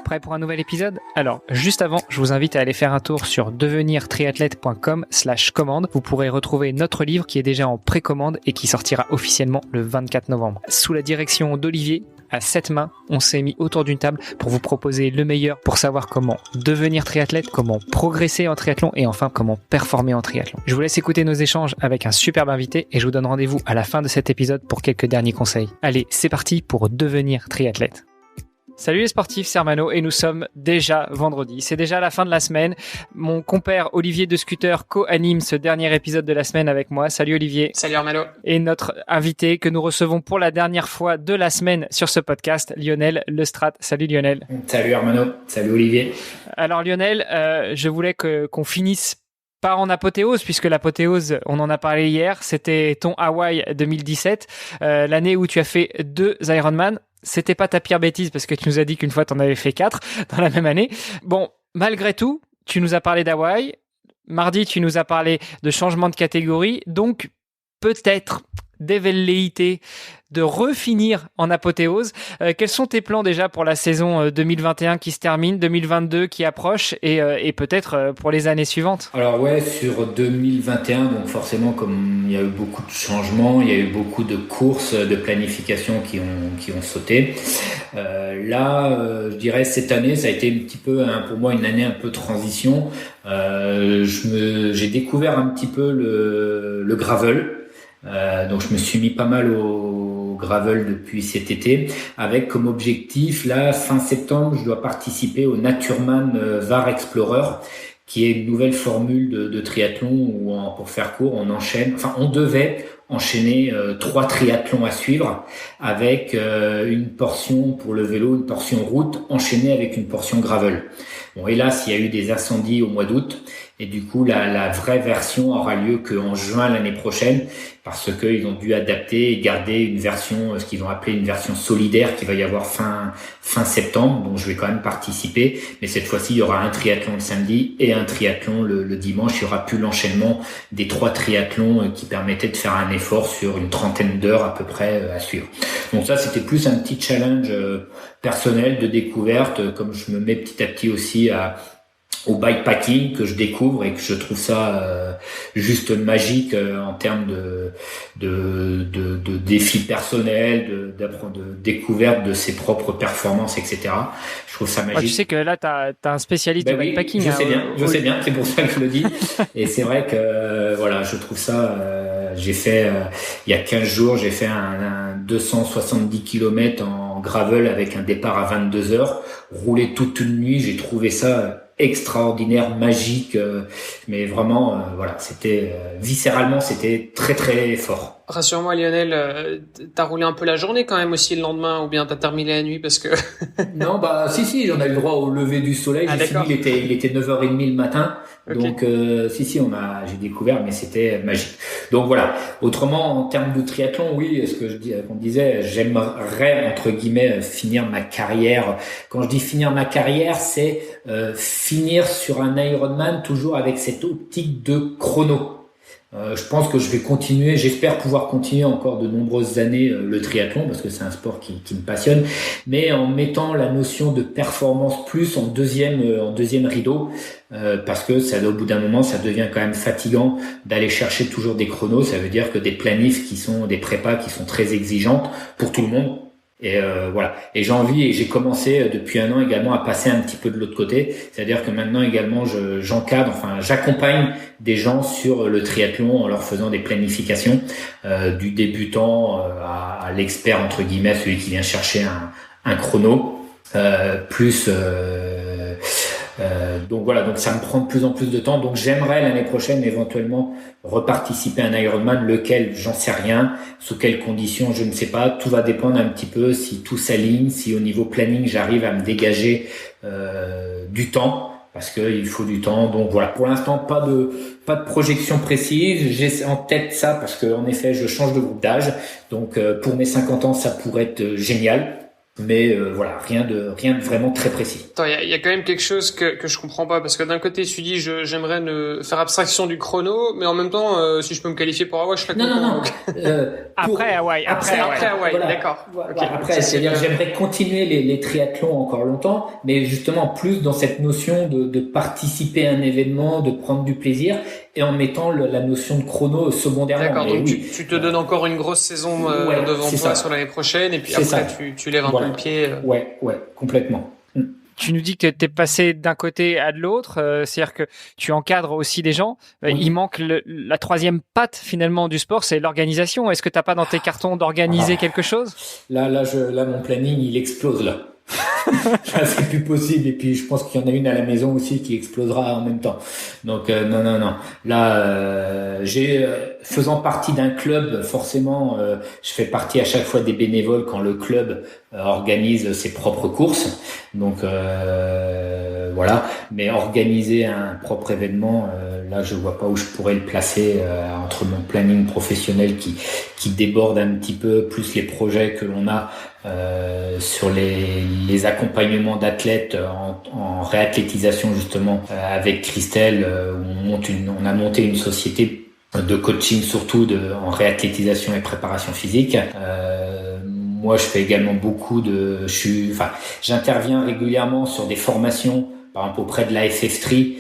Prêt pour un nouvel épisode? Alors, juste avant, je vous invite à aller faire un tour sur devenirtriathlète.com/commande. Vous pourrez retrouver notre livre qui est déjà en précommande et qui sortira officiellement le 24 novembre. Sous la direction d'Olivier, à 7 mains, on s'est mis autour d'une table pour vous proposer le meilleur pour savoir comment devenir triathlète, comment progresser en triathlon et enfin comment performer en triathlon. Je vous laisse écouter nos échanges avec un superbe invité et je vous donne rendez-vous à la fin de cet épisode pour quelques derniers conseils. Allez, c'est parti pour devenir triathlète. Salut les sportifs, c'est Armano et nous sommes déjà vendredi. C'est déjà la fin de la semaine. Mon compère Olivier de Scooter co-anime ce dernier épisode de la semaine avec moi. Salut Olivier. Salut Armano. Et notre invité que nous recevons pour la dernière fois de la semaine sur ce podcast, Lionel Lestrade. Salut Lionel. Salut Armano. Salut Olivier. Alors Lionel, je voulais qu'on finisse pas en apothéose, puisque l'apothéose, on en a parlé hier, c'était ton Hawaï 2017, l'année où tu as fait 2 Ironman. C'était pas ta pire bêtise parce que tu nous as dit qu'une fois t'en avais fait 4 dans la même année. Bon, malgré tout, tu nous as parlé d'Hawaï. Mardi, tu nous as parlé de changement de catégorie. Donc, peut-être des velléités de refinir en apothéose. Quels sont tes plans déjà pour la saison 2021 qui se termine, 2022 qui approche et peut-être pour les années suivantes? Alors ouais, sur 2021, donc forcément comme il y a eu beaucoup de changements, il y a eu beaucoup de courses de planification qui ont sauté. Je dirais cette année, ça a été un petit peu pour moi une année un peu transition. J'ai découvert un petit peu le gravel. Donc je me suis mis pas mal au gravel depuis cet été avec comme objectif là fin septembre je dois participer au Naturman Var Explorer qui est une nouvelle formule de triathlon où pour faire court on devait enchaîner 3 triathlons à suivre avec une portion pour le vélo, une portion route enchaînée avec une portion gravel. Bon, hélas, il y a eu des incendies au mois d'août et du coup la vraie version aura lieu qu'en juin l'année prochaine parce qu'ils ont dû adapter et garder une version, ce qu'ils vont appeler une version solidaire qui va y avoir fin septembre. Donc je vais quand même participer, mais cette fois-ci il y aura un triathlon le samedi et un triathlon le dimanche. Il y aura plus l'enchaînement des 3 triathlons qui permettaient de faire un effort sur une trentaine d'heures à peu près à suivre. Donc ça c'était plus un petit challenge personnel de découverte, comme je me mets petit à petit aussi au bikepacking que je découvre et que je trouve ça juste magique en termes de défis personnels, de découverte de ses propres performances, etc. Je trouve ça magique. Ouais, tu sais que là t'as un spécialiste du bikepacking. Je sais bien, c'est pour ça que je le dis. Et c'est vrai que je trouve ça. J'ai fait il y a 15 jours, j'ai fait un 270 km en gravel avec un départ à 22 heures, roulé toute une nuit. J'ai trouvé ça extraordinaire, magique, mais vraiment c'était viscéralement c'était très très fort. Rassure-moi Lionel, t'as roulé un peu la journée quand même aussi le lendemain ou bien t'as terminé la nuit parce que Non, si, on a eu le droit au lever du soleil. J'ai fini, il était 9h30 le matin. Okay. Donc j'ai découvert, mais c'était magique. Donc voilà. Autrement, en termes de triathlon, oui, on disait, j'aimerais entre guillemets finir ma carrière. Quand je dis finir ma carrière, c'est finir sur un Ironman toujours avec cette optique de chrono. Je pense que je vais continuer, j'espère pouvoir continuer encore de nombreuses années le triathlon parce que c'est un sport qui me passionne, mais en mettant la notion de performance plus en deuxième rideau parce que ça, au bout d'un moment, ça devient quand même fatigant d'aller chercher toujours des chronos. Ça veut dire que des planifs des prépas qui sont très exigeantes pour tout le monde. Et Et j'ai commencé depuis 1 an également à passer un petit peu de l'autre côté. C'est-à-dire que maintenant également, j'accompagne des gens sur le triathlon en leur faisant des planifications, du débutant à l'expert entre guillemets, celui qui vient chercher un chrono, donc ça me prend de plus en plus de temps. Donc j'aimerais l'année prochaine éventuellement reparticiper à un Ironman, lequel j'en sais rien, sous quelles conditions je ne sais pas. Tout va dépendre un petit peu si tout s'aligne, si au niveau planning j'arrive à me dégager du temps, parce qu'il faut du temps. Donc voilà, pour l'instant pas de projection précise. J'ai en tête ça parce que en effet je change de groupe d'âge. Donc pour mes 50 ans ça pourrait être génial. Mais voilà, rien de vraiment très précis. Attends, il y a quand même quelque chose que je comprends pas, parce que d'un côté tu dis j'aimerais faire abstraction du chrono, mais en même temps si je peux me qualifier pour Hawaï, je serais content. Non. Après Hawaï. Après Hawaï, voilà. D'accord. Voilà, Okay. après, c'est-à-dire j'aimerais continuer les triathlons encore longtemps, mais justement plus dans cette notion de participer à un événement, de prendre du plaisir, et en mettant la notion de chrono secondairement. D'accord, donc oui, tu te donnes encore une grosse saison devant toi sur l'année prochaine, et puis après tu lèves un peu le pied. Ouais, complètement. Tu nous dis que tu es passé d'un côté à de l'autre, c'est-à-dire que tu encadres aussi des gens. Oui. Il manque la troisième patte finalement du sport, c'est l'organisation. Est-ce que tu n'as pas dans tes cartons d'organiser quelque chose ? Là, mon planning, il explose là. C'est plus possible, et puis je pense qu'il y en a une à la maison aussi qui explosera en même temps. Donc non. Là, faisant partie d'un club, forcément, je fais partie à chaque fois des bénévoles quand le club organise ses propres courses. Donc voilà. Mais organiser un propre événement, là, je vois pas où je pourrais le placer entre mon planning professionnel qui déborde un petit peu, plus les projets que l'on a. Sur les accompagnements d'athlètes en réathlétisation justement avec Christelle, où on a monté une société de coaching surtout en réathlétisation et préparation physique. Moi, je fais également j'interviens régulièrement sur des formations, par exemple auprès de la FF3,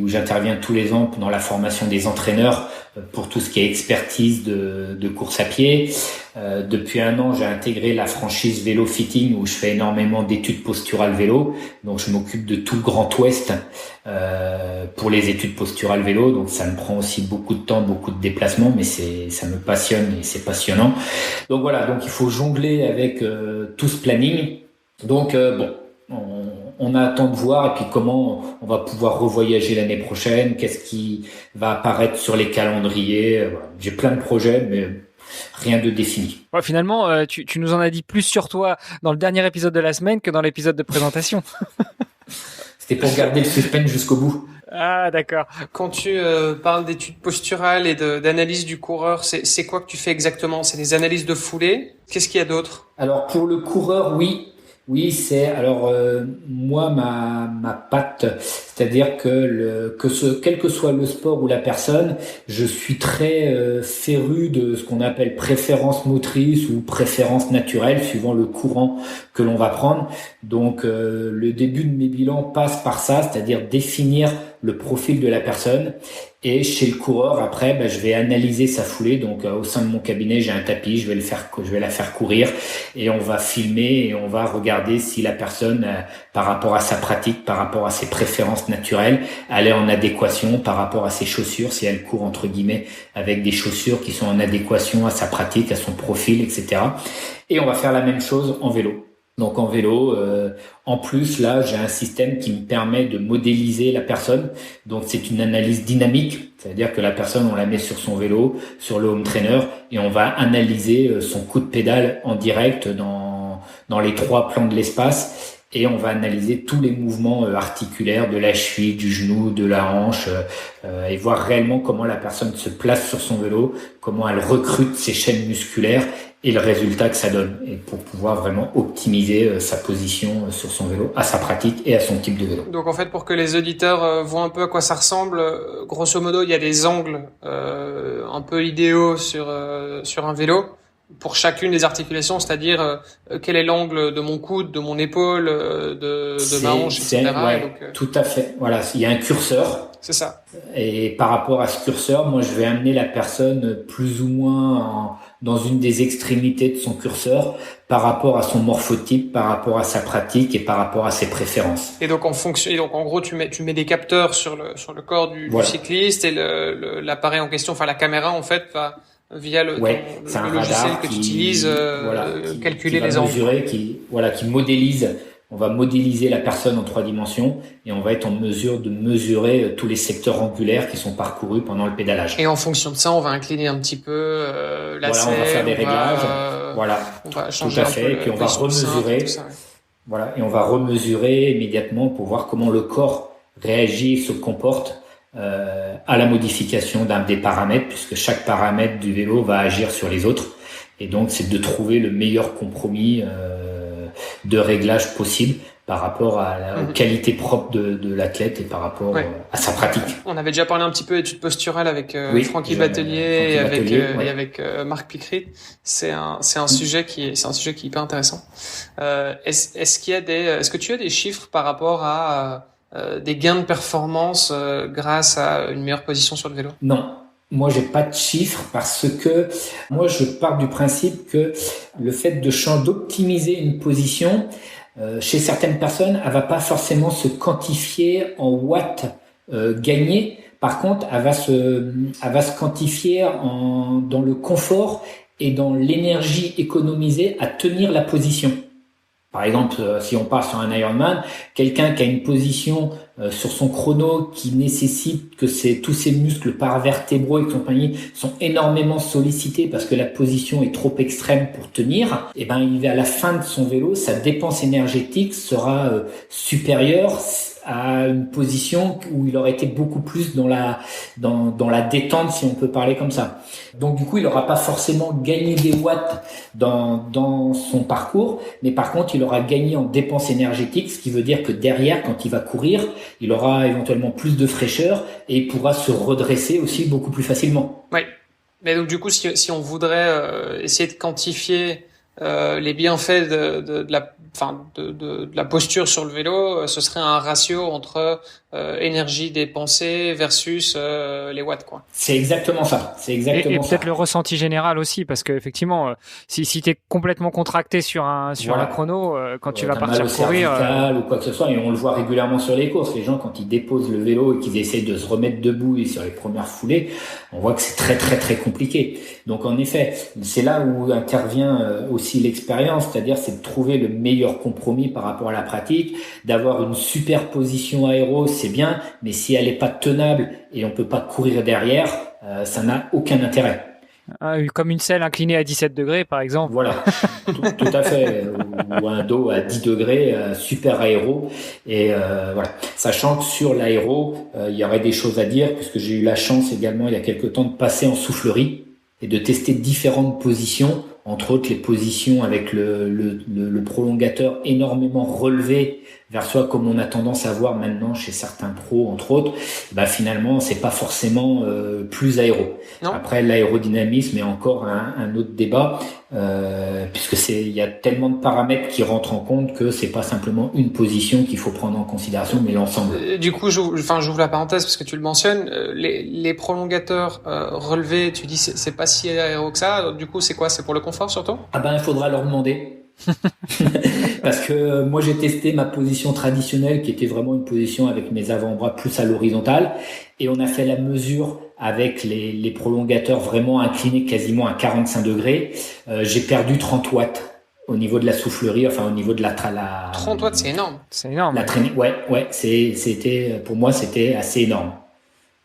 où j'interviens tous les ans dans la formation des entraîneurs pour tout ce qui est expertise de course à pied. Depuis 1 an, j'ai intégré la franchise vélo fitting où je fais énormément d'études posturales vélo. Donc, je m'occupe de tout le Grand Ouest pour les études posturales vélo. Donc, ça me prend aussi beaucoup de temps, beaucoup de déplacements, mais ça me passionne et c'est passionnant. Donc voilà, donc il faut jongler avec tout ce planning. Donc on a hâte de voir, et puis comment on va pouvoir revoyager l'année prochaine, qu'est-ce qui va apparaître sur les calendriers. Voilà. J'ai plein de projets, mais rien de défini. Ouais, finalement, tu nous en as dit plus sur toi dans le dernier épisode de la semaine que dans l'épisode de présentation. C'était pour garder le suspense jusqu'au bout. Ah, d'accord. Quand tu parles d'études posturales et d'analyse du coureur, c'est quoi que tu fais exactement ? C'est des analyses de foulée ? Qu'est-ce qu'il y a d'autre ? Alors, pour le coureur, oui, moi ma patte, c'est-à-dire que quel que soit le sport ou la personne, je suis très féru de ce qu'on appelle préférence motrice ou préférence naturelle suivant le courant que l'on va prendre. Donc le début de mes bilans passe par ça, c'est-à-dire définir le profil de la personne. Et chez le coureur, après, je vais analyser sa foulée. Donc, au sein de mon cabinet, j'ai un tapis, je vais la faire courir, et on va filmer et on va regarder si la personne, par rapport à sa pratique, par rapport à ses préférences naturelles, elle est en adéquation par rapport à ses chaussures, si elle court entre guillemets avec des chaussures qui sont en adéquation à sa pratique, à son profil, etc. Et on va faire la même chose en vélo. Donc en vélo, en plus là, j'ai un système qui me permet de modéliser la personne. Donc c'est une analyse dynamique, c'est-à-dire que la personne, on la met sur son vélo, sur le home trainer, et on va analyser son coup de pédale en direct dans les 3 plans de l'espace. Et on va analyser tous les mouvements articulaires de la cheville, du genou, de la hanche, et voir réellement comment la personne se place sur son vélo, comment elle recrute ses chaînes musculaires et le résultat que ça donne, et pour pouvoir vraiment optimiser sa position sur son vélo, à sa pratique et à son type de vélo. Donc en fait, pour que les auditeurs voient un peu à quoi ça ressemble, grosso modo, il y a des angles un peu idéaux sur un vélo pour chacune des articulations, c'est-à-dire quel est l'angle de mon coude, de mon épaule, de ma hanche, etc. Ouais, donc, tout à fait. Voilà, il y a un curseur. C'est ça. Et par rapport à ce curseur, moi, je vais amener la personne plus ou moins dans une des extrémités de son curseur par rapport à son morphotype, par rapport à sa pratique et par rapport à ses préférences. Et donc en gros, tu mets des capteurs sur le corps du cycliste, et l'appareil en question, enfin la caméra en fait va via le logiciel que tu utilises calculer les angles. Qui modélise. On va modéliser la personne en 3 dimensions, et on va être en mesure de mesurer tous les secteurs angulaires qui sont parcourus pendant le pédalage. Et en fonction de ça, on va incliner un petit peu la selle. On va faire des réglages. On va changer tout à fait. Et puis on va remesurer. Et on va remesurer immédiatement pour voir comment le corps réagit et se comporte à la modification d'un des paramètres, puisque chaque paramètre du vélo va agir sur les autres. Et donc, c'est de trouver le meilleur compromis de réglages possibles par rapport aux qualités propres de l'athlète et par rapport à sa pratique. On avait déjà parlé un petit peu d'études posturales avec Francky Batelier et avec Marc Pickry. C'est un sujet qui est hyper intéressant. Est-ce que tu as des chiffres par rapport à des gains de performance grâce à une meilleure position sur le vélo? Non. Moi, j'ai pas de chiffres parce que moi, je pars du principe que le fait d'optimiser une position, chez certaines personnes, elle va pas forcément se quantifier en watts gagnés. Par contre, elle va se quantifier dans le confort et dans l'énergie économisée à tenir la position. Par exemple, si on part sur un Ironman, quelqu'un qui a une position sur son chrono qui nécessite que tous ses muscles paravertébraux et compagnie sont énormément sollicités parce que la position est trop extrême pour tenir, et ben il va à la fin de son vélo, sa dépense énergétique sera supérieure à une position où il aurait été beaucoup plus dans la détente, si on peut parler comme ça. Donc du coup, il n'aura pas forcément gagné des watts dans son parcours, mais par contre, il aura gagné en dépense énergétique, ce qui veut dire que derrière, quand il va courir, il aura éventuellement plus de fraîcheur et il pourra se redresser aussi beaucoup plus facilement. Oui, mais donc du coup, si on voudrait essayer de quantifier les bienfaits de la posture sur le vélo, ce serait un ratio entre énergie dépensée versus les watts, quoi. C'est exactement ça. C'est exactement et peut-être le ressenti général aussi, parce que effectivement, si t'es complètement contracté sur un chrono, quand tu vas partir courir, ou quoi que ce soit, et on le voit régulièrement sur les courses, les gens quand ils déposent le vélo et qu'ils essayent de se remettre debout et sur les premières foulées, on voit que c'est très très très compliqué. Donc en effet, c'est là où intervient aussi l'expérience, c'est-à-dire c'est de trouver le meilleur compromis par rapport à la pratique, d'avoir une super position aéro, c'est bien, mais si elle est pas tenable et on peut pas courir derrière, ça n'a aucun intérêt. Comme une selle inclinée à 17 degrés, par exemple. Voilà, tout à fait. Ou un dos à 10 degrés, super aéro. Et voilà. Sachant que sur l'aéro, il y aurait des choses à dire, puisque j'ai eu la chance également, il y a quelque temps, de passer en soufflerie et de tester différentes positions, entre autres les positions avec le prolongateur énormément relevé vers soi, comme on a tendance à voir maintenant chez certains pros, entre autres. Bah finalement, c'est pas forcément plus aéro. Non. Après, l'aérodynamisme est encore un autre débat, puisque il y a tellement de paramètres qui rentrent en compte que c'est pas simplement une position qu'il faut prendre en considération, mais l'ensemble. Du coup, j'ouvre la parenthèse parce que tu le mentionnes, les prolongateurs relevés, tu dis c'est pas si aéro que ça. Du coup, c'est quoi? C'est pour le confort surtout? Ah ben, il faudra leur demander. Parce que moi j'ai testé ma position traditionnelle qui était vraiment une position avec mes avant-bras plus à l'horizontale, et on a fait la mesure avec les prolongateurs vraiment inclinés quasiment à 45 degrés. J'ai perdu 30 watts au niveau de la soufflerie, enfin au niveau de la 30 watts, c'est énorme. C'est énorme. C'était pour moi c'était assez énorme.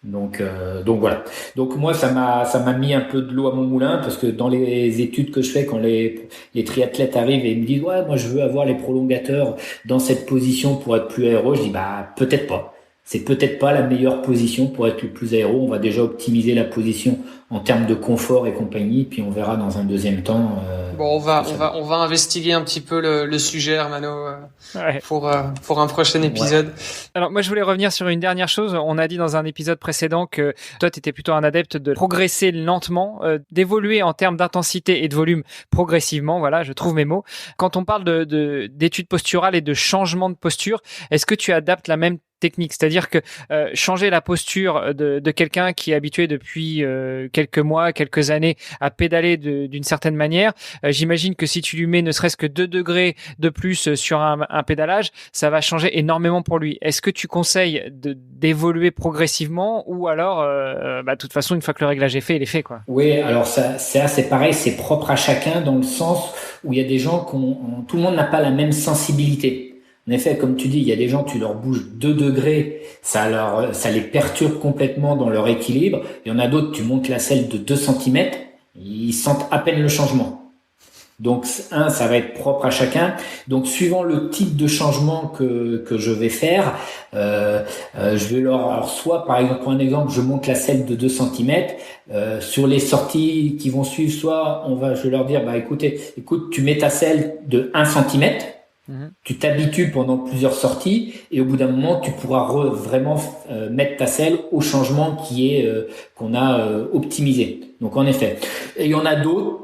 Donc voilà. Donc moi ça m'a mis un peu de l'eau à mon moulin, parce que dans les études que je fais, quand les triathlètes arrivent et ils me disent ouais, moi je veux avoir les prolongateurs dans cette position pour être plus aéro, je dis bah peut-être pas. C'est peut-être pas la meilleure position pour être le plus aéro. On va déjà optimiser la position en termes de confort et compagnie, puis on verra dans un deuxième temps. Bon, on va investiguer un petit peu le sujet, Hermano, pour un prochain épisode. Ouais. Alors moi je voulais revenir sur une dernière chose. On a dit dans un épisode précédent que toi tu étais plutôt un adepte de progresser lentement, d'évoluer en termes d'intensité et de volume progressivement. Voilà, je trouve mes mots. Quand on parle d'études posturales et de changement de posture, est-ce que tu adaptes la même technique, c'est-à-dire que changer la posture de quelqu'un qui est habitué depuis quelques mois, quelques années à pédaler d'une certaine manière, j'imagine que si tu lui mets ne serait-ce que 2 degrés de plus sur un pédalage, ça va changer énormément pour lui. Est-ce que tu conseilles d'évoluer progressivement, ou alors de toute façon une fois que le réglage est fait, il est fait, quoi? Oui, alors c'est pareil, c'est propre à chacun, dans le sens où il y a des gens tout le monde n'a pas la même sensibilité. En effet, comme tu dis, il y a des gens, tu leur bouges 2 degrés, ça les perturbe complètement dans leur équilibre. Il y en a d'autres, tu montes la selle de 2 cm, ils sentent à peine le changement. Donc, ça va être propre à chacun. Donc, suivant le type de changement que je vais faire, je vais alors soit, par exemple, pour un exemple, je monte la selle de 2 cm, sur les sorties qui vont suivre, soit je vais leur dire, écoute, tu mets ta selle de 1 cm, Tu t'habitues pendant plusieurs sorties et au bout d'un moment, tu pourras vraiment mettre ta selle au changement qu'on a optimisé. Donc en effet, et il y en a d'autres.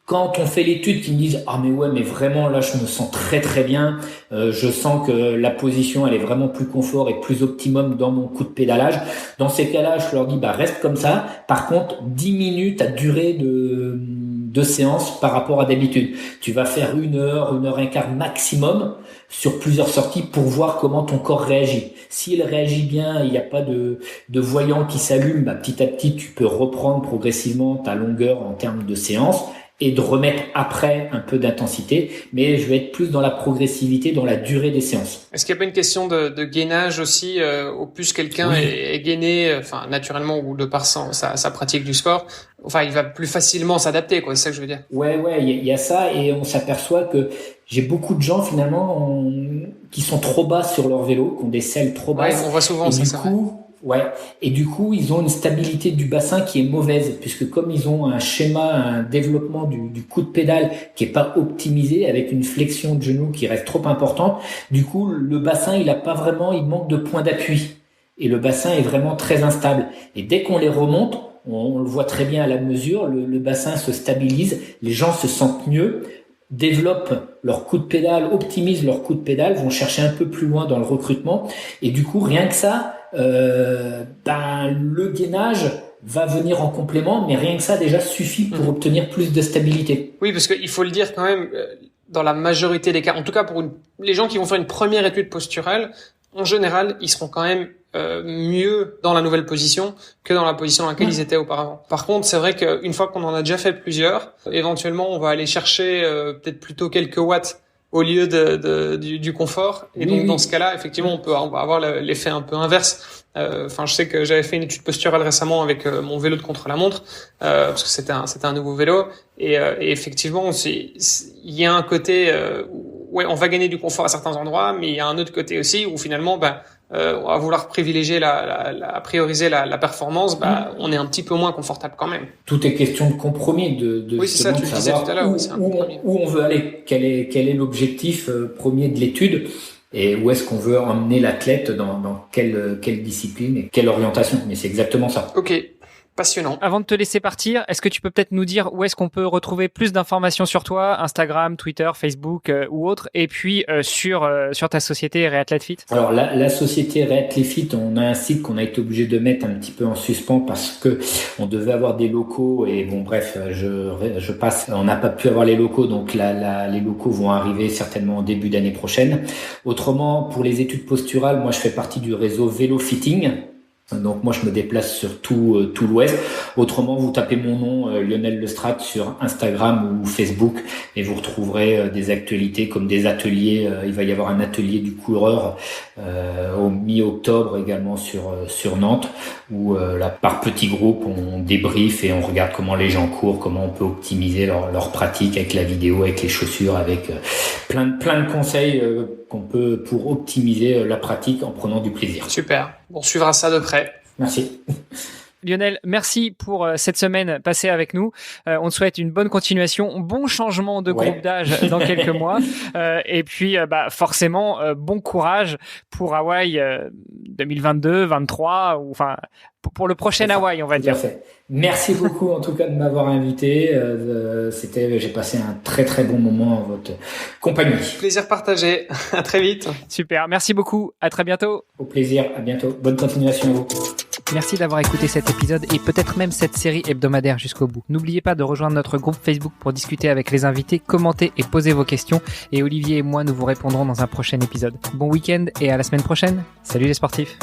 Quand on fait l'étude, qui me disent ah mais ouais mais vraiment là je me sens très très bien, je sens que la position elle est vraiment plus confort et plus optimum dans mon coup de pédalage. Dans ces cas-là, je leur dis reste comme ça. Par contre, diminue ta durée de séance par rapport à d'habitude. Tu vas faire 1 heure et quart maximum sur plusieurs sorties pour voir comment ton corps réagit. S'il réagit bien, il n'y a pas de voyant qui s'allume, petit à petit tu peux reprendre progressivement ta longueur en termes de séance et de remettre après un peu d'intensité, mais je vais être plus dans la progressivité, dans la durée des séances. Est-ce qu'il n'y a pas une question de gainage aussi, au plus quelqu'un est gainé, naturellement ou de par sa pratique du sport, il va plus facilement s'adapter, quoi. C'est ça que je veux dire. Ouais, il y a ça, et on s'aperçoit que j'ai beaucoup de gens finalement qui sont trop bas sur leur vélo, qui ont des selles trop basses. Ouais, on voit souvent ça. Et du coup, ils ont une stabilité du bassin qui est mauvaise, puisque comme ils ont un schéma, un développement du coup de pédale qui est pas optimisé, avec une flexion de genou qui reste trop importante, du coup, le bassin, il manque de point d'appui. Et le bassin est vraiment très instable. Et dès qu'on les remonte, on le voit très bien à la mesure, le bassin se stabilise, les gens se sentent mieux, développent leur coup de pédale, optimisent leur coup de pédale, vont chercher un peu plus loin dans le recrutement. Et du coup, rien que ça, le gainage va venir en complément, mais rien que ça déjà suffit pour obtenir plus de stabilité. Oui, parce qu'il faut le dire quand même, dans la majorité des cas, en tout cas pour les gens qui vont faire une première étude posturale, en général, ils seront quand même mieux dans la nouvelle position que dans la position dans laquelle ils étaient auparavant. Par contre, c'est vrai qu'une fois qu'on en a déjà fait plusieurs, éventuellement, on va aller chercher peut-être plutôt quelques watts au lieu du confort. Et donc, dans ce cas-là, effectivement, on va avoir l'effet un peu inverse. Je sais que j'avais fait une étude posturale récemment avec mon vélo de contre-la-montre, parce que c'était un nouveau vélo. Et effectivement, il y a un côté, on va gagner du confort à certains endroits, mais il y a un autre côté aussi où finalement, on va vouloir privilégier prioriser la performance, on est un petit peu moins confortable quand même. Tout est question de compromis, de c'est ça, tu le disais tout à l'heure, où on veut aller, quel est l'objectif premier de l'étude, et où est-ce qu'on veut emmener l'athlète dans quelle discipline et quelle orientation. Mais c'est exactement ça. Ok. Passionnant. Avant de te laisser partir, est-ce que tu peux peut-être nous dire où est-ce qu'on peut retrouver plus d'informations sur toi, Instagram, Twitter, Facebook ou autre, et puis sur ta société Réathlète Fit? Alors la société Réathlète Fit, on a un site qu'on a été obligé de mettre un petit peu en suspens parce que on devait avoir des locaux et je passe, on n'a pas pu avoir les locaux, donc les locaux vont arriver certainement en début d'année prochaine. Autrement, pour les études posturales, moi je fais partie du réseau Vélo Fitting. Donc moi je me déplace sur tout l'Ouest. Autrement, vous tapez mon nom Lionel Lestrade sur Instagram ou Facebook et vous retrouverez des actualités comme des ateliers. Il va y avoir un atelier du coureur au mi-octobre également sur Nantes où là par petits groupes on débriefe et on regarde comment les gens courent, comment on peut optimiser leur pratique avec la vidéo, avec les chaussures, avec plein de conseils qu'on peut pour optimiser la pratique en prenant du plaisir. Super. On suivra ça de près. Merci. Lionel, merci pour cette semaine passée avec nous. On te souhaite une bonne continuation, bon changement de groupe d'âge dans quelques mois. Et puis, forcément, bon courage pour Hawaï 2022, 23, ou enfin pour le prochain Hawaï, on va dire. Parfait. Merci beaucoup en tout cas de m'avoir invité. J'ai passé un très très bon moment en votre compagnie. Plaisir partagé. À très vite. Super. Merci beaucoup. À très bientôt. Au plaisir. À bientôt. Bonne continuation à vous. Merci d'avoir écouté cet épisode et peut-être même cette série hebdomadaire jusqu'au bout. N'oubliez pas de rejoindre notre groupe Facebook pour discuter avec les invités, commenter et poser vos questions. Et Olivier et moi, nous vous répondrons dans un prochain épisode. Bon week-end et à la semaine prochaine. Salut les sportifs.